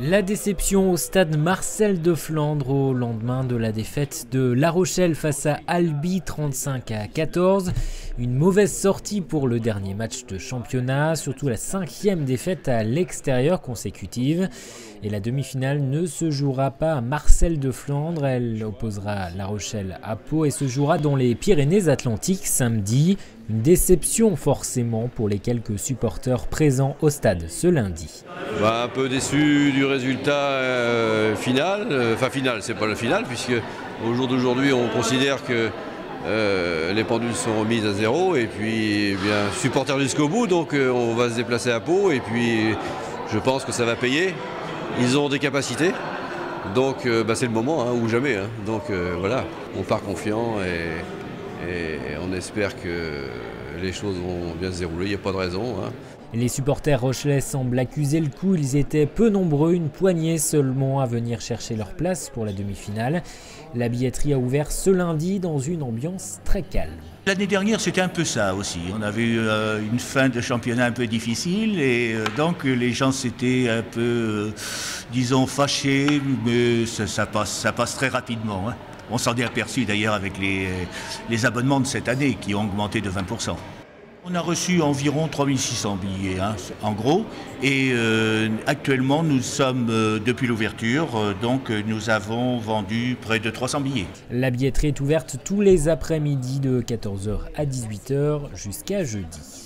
La déception au stade Marcel de Flandre au lendemain de la défaite de La Rochelle face à Albi 35-14. Une mauvaise sortie pour le dernier match de championnat, surtout la 5e défaite à l'extérieur consécutive. Et la demi-finale ne se jouera pas à Marcel de Flandre, elle opposera La Rochelle à Pau et se jouera dans les Pyrénées-Atlantiques samedi. Une déception forcément pour les quelques supporters présents au stade ce lundi. Un peu déçu du résultat final, final, c'est pas le final puisque au jour d'aujourd'hui on considère que les pendules sont remises à zéro et puis bien supporter jusqu'au bout, donc on va se déplacer à Pau et puis je pense que ça va payer. Ils ont des capacités, donc c'est le moment ou jamais. Donc voilà, on part confiant et on espère que les choses vont bien se dérouler, il n'y a pas de raison. Les supporters rochelais semblent accuser le coup, ils étaient peu nombreux, une poignée seulement à venir chercher leur place pour la demi-finale. La billetterie a ouvert ce lundi dans une ambiance très calme. L'année dernière, c'était un peu ça aussi. On avait eu une fin de championnat un peu difficile et donc les gens s'étaient un peu, disons, fâchés, mais ça passe très rapidement. On s'en est aperçu d'ailleurs avec les abonnements de cette année qui ont augmenté de 20%. On a reçu environ 3600 billets, en gros, et actuellement nous sommes, depuis l'ouverture, donc nous avons vendu près de 300 billets. La billetterie est ouverte tous les après-midi de 14h à 18h jusqu'à jeudi.